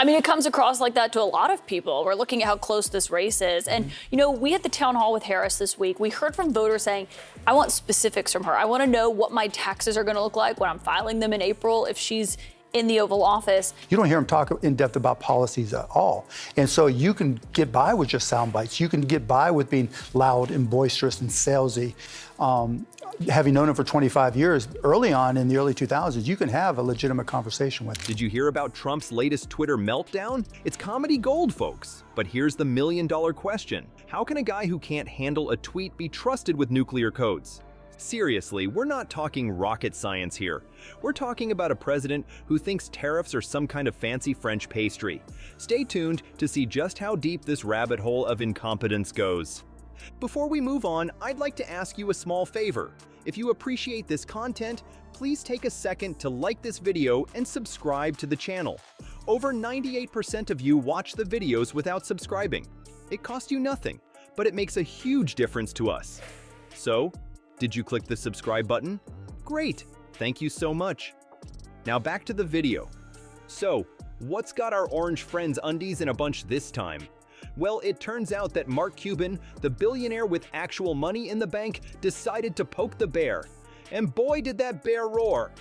I mean, it comes across like that to a lot of people. We're looking at how close this race is. And, you know, we had the town hall with Harris this week. We heard from voters saying, I want specifics from her. I want to know what my taxes are going to look like when I'm filing them in April if she's in the Oval Office. You don't hear him talk in depth about policies at all. And so you can get by with just sound bites. You can get by with being loud and boisterous and salesy. Having known him for 25 years, early on in the early 2000s, you can have a legitimate conversation with him. Did you hear about Trump's latest Twitter meltdown? It's comedy gold, folks. But here's the million-dollar question. How can a guy who can't handle a tweet be trusted with nuclear codes? Seriously, we're not talking rocket science here. We're talking about a president who thinks tariffs are some kind of fancy French pastry. Stay tuned to see just how deep this rabbit hole of incompetence goes. Before we move on, I'd like to ask you a small favor. If you appreciate this content, please take a second to like this video and subscribe to the channel. Over 98% of you watch the videos without subscribing. It costs you nothing, but it makes a huge difference to us. So, did you click the subscribe button? Great, thank you so much. Now back to the video. So, what's got our orange friends undies in a bunch this time? Well, it turns out that Mark Cuban, the billionaire with actual money in the bank, decided to poke the bear. And boy, did that bear roar.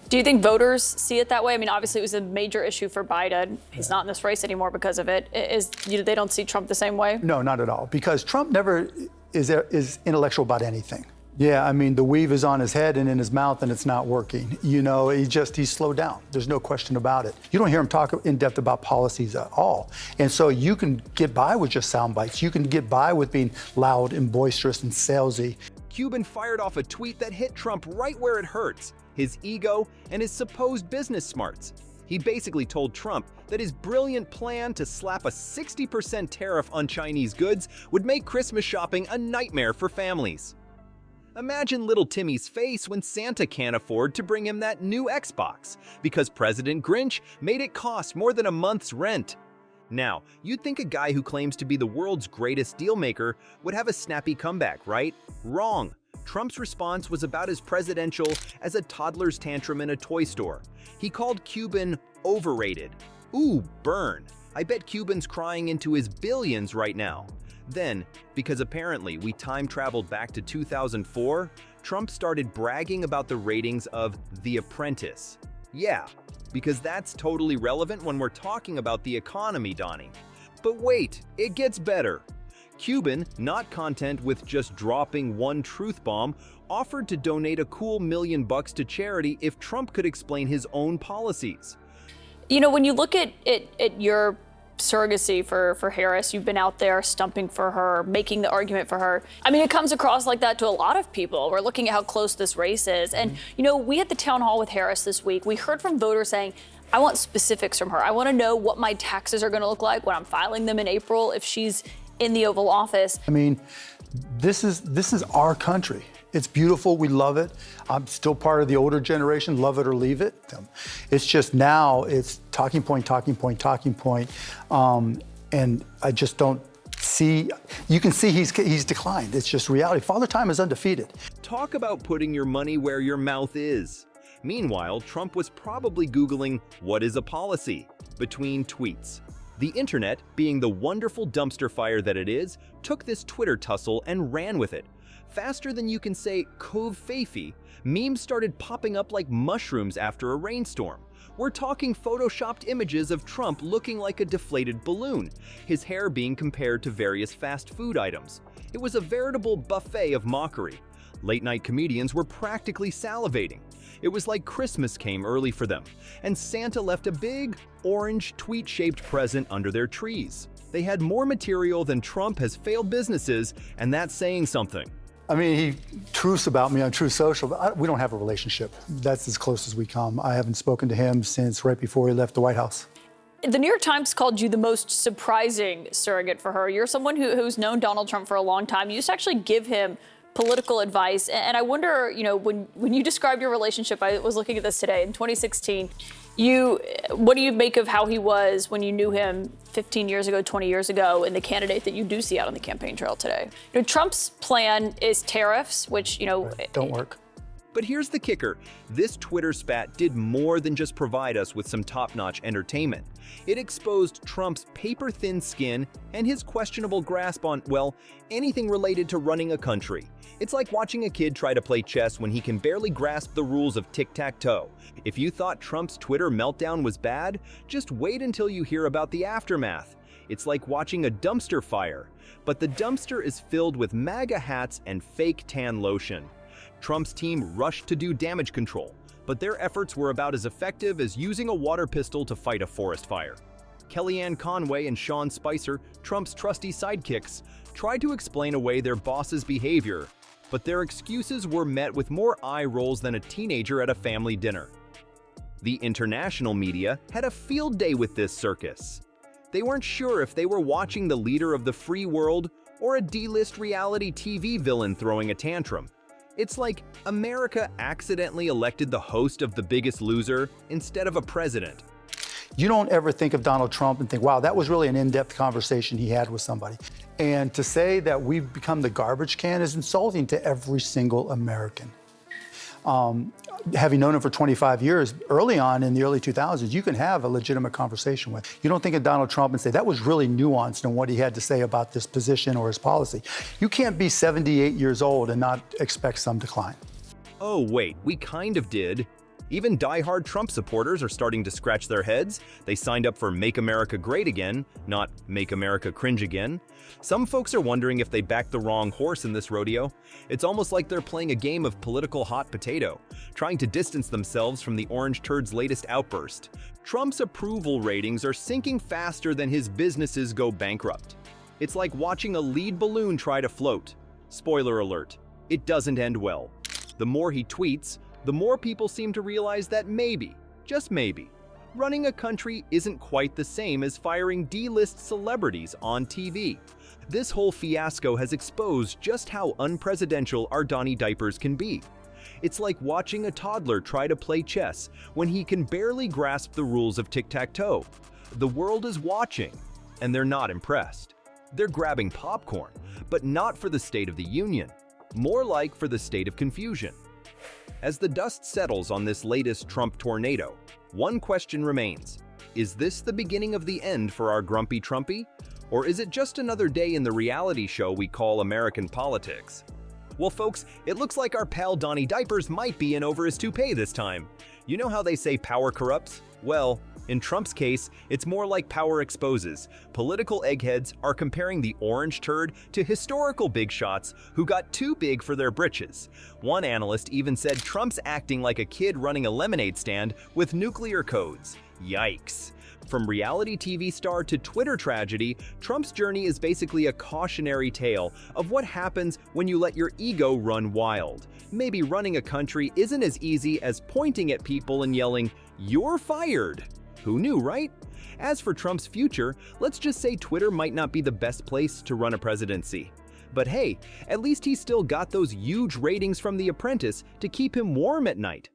Do you think voters see it that way? I mean, obviously it was a major issue for Biden. He's not in this race anymore because of it. They don't see Trump the same way? No, not at all. Because Trump never is intellectual about anything. Yeah, I mean, the weave is on his head and in his mouth and it's not working. You know, he's slowed down. There's no question about it. You don't hear him talk in depth about policies at all. And so you can get by with just sound bites. You can get by with being loud and boisterous and salesy. Cuban fired off a tweet that hit Trump right where it hurts, his ego and his supposed business smarts. He basically told Trump that his brilliant plan to slap a 60% tariff on Chinese goods would make Christmas shopping a nightmare for families. Imagine little Timmy's face when Santa can't afford to bring him that new Xbox because President Grinch made it cost more than a month's rent. Now, you'd think a guy who claims to be the world's greatest dealmaker would have a snappy comeback, right? Wrong. Trump's response was about as presidential as a toddler's tantrum in a toy store. He called Cuban overrated. Ooh, burn. I bet Cuban's crying into his billions right now. Then, because apparently we time-traveled back to 2004, Trump started bragging about the ratings of The Apprentice. Yeah, because that's totally relevant when we're talking about the economy, Donnie. But wait, it gets better. Cuban, not content with just dropping one truth bomb, offered to donate a cool $1 million to charity if Trump could explain his own policies. You know, when you look at your surrogacy for Harris, you've been out there stumping for her, making the argument for her. I mean, it comes across like that to a lot of people. We're looking at how close this race is. And, you know, we had the town hall with Harris this week. We heard from voters saying, I want specifics from her. I want to know what my taxes are going to look like when I'm filing them in April if she's in the Oval Office. I mean, this is our country. It's beautiful. We love it. I'm still part of the older generation. Love it or leave it. It's just now it's talking point, talking point, talking point. And I just don't see. You can see he's declined. It's just reality. Father Time is undefeated. Talk about putting your money where your mouth is. Meanwhile, Trump was probably Googling, what is a policy? Between tweets. The internet, being the wonderful dumpster fire that it is, took this Twitter tussle and ran with it. Faster than you can say Cove Fafi, memes started popping up like mushrooms after a rainstorm. We're talking photoshopped images of Trump looking like a deflated balloon, his hair being compared to various fast food items. It was a veritable buffet of mockery. Late-night comedians were practically salivating. It was like Christmas came early for them, and Santa left a big, orange, tweet-shaped present under their trees. They had more material than Trump has failed businesses, and that's saying something. I mean, he truths about me on Truth Social, but we don't have a relationship. That's as close as we come. I haven't spoken to him since right before he left the White House. The New York Times called you the most surprising surrogate for her. You're someone who's known Donald Trump for a long time. You used to actually give him political advice. And I wonder, you know, when you describe your relationship, I was looking at this today, in 2016, what do you make of how he was when you knew him 15 years ago, 20 years ago, and the candidate that you do see out on the campaign trail today? You know, Trump's plan is tariffs, which, you know, don't work. But here's the kicker. This Twitter spat did more than just provide us with some top-notch entertainment. It exposed Trump's paper-thin skin and his questionable grasp on, well, anything related to running a country. It's like watching a kid try to play chess when he can barely grasp the rules of tic-tac-toe. If you thought Trump's Twitter meltdown was bad, just wait until you hear about the aftermath. It's like watching a dumpster fire, but the dumpster is filled with MAGA hats and fake tan lotion. Trump's team rushed to do damage control, but their efforts were about as effective as using a water pistol to fight a forest fire. Kellyanne Conway and Sean Spicer, Trump's trusty sidekicks, tried to explain away their boss's behavior, but their excuses were met with more eye rolls than a teenager at a family dinner. The international media had a field day with this circus. They weren't sure if they were watching the leader of the free world or a D-list reality TV villain throwing a tantrum. It's like America accidentally elected the host of The Biggest Loser instead of a president. You don't ever think of Donald Trump and think, wow, that was really an in-depth conversation he had with somebody. And to say that we've become the garbage can is insulting to every single American. Having known him for 25 years, early on in the early 2000s, you can have a legitimate conversation with. You don't think of Donald Trump and say, that was really nuanced in what he had to say about this position or his policy. You can't be 78 years old and not expect some decline. Oh wait, we kind of did. Even die-hard Trump supporters are starting to scratch their heads. They signed up for Make America Great Again, not Make America Cringe Again. Some folks are wondering if they backed the wrong horse in this rodeo. It's almost like they're playing a game of political hot potato, trying to distance themselves from the orange turd's latest outburst. Trump's approval ratings are sinking faster than his businesses go bankrupt. It's like watching a lead balloon try to float. Spoiler alert, it doesn't end well. The more he tweets, the more people seem to realize that maybe, just maybe, running a country isn't quite the same as firing D-list celebrities on TV. This whole fiasco has exposed just how unpresidential our Donnie Diapers can be. It's like watching a toddler try to play chess when he can barely grasp the rules of tic-tac-toe. The world is watching, and they're not impressed. They're grabbing popcorn, but not for the State of the Union, more like for the state of confusion. As the dust settles on this latest Trump tornado, one question remains. Is this the beginning of the end for our grumpy Trumpy? Or is it just another day in the reality show we call American politics? Well, folks, it looks like our pal Donnie Diapers might be in over his toupee this time. You know how they say power corrupts? Well, in Trump's case, it's more like power exposes. Political eggheads are comparing the orange turd to historical big shots who got too big for their britches. One analyst even said Trump's acting like a kid running a lemonade stand with nuclear codes. Yikes. From reality TV star to Twitter tragedy, Trump's journey is basically a cautionary tale of what happens when you let your ego run wild. Maybe running a country isn't as easy as pointing at people and yelling, "You're fired." Who knew, right? As for Trump's future, let's just say Twitter might not be the best place to run a presidency. But hey, at least he's still got those huge ratings from The Apprentice to keep him warm at night.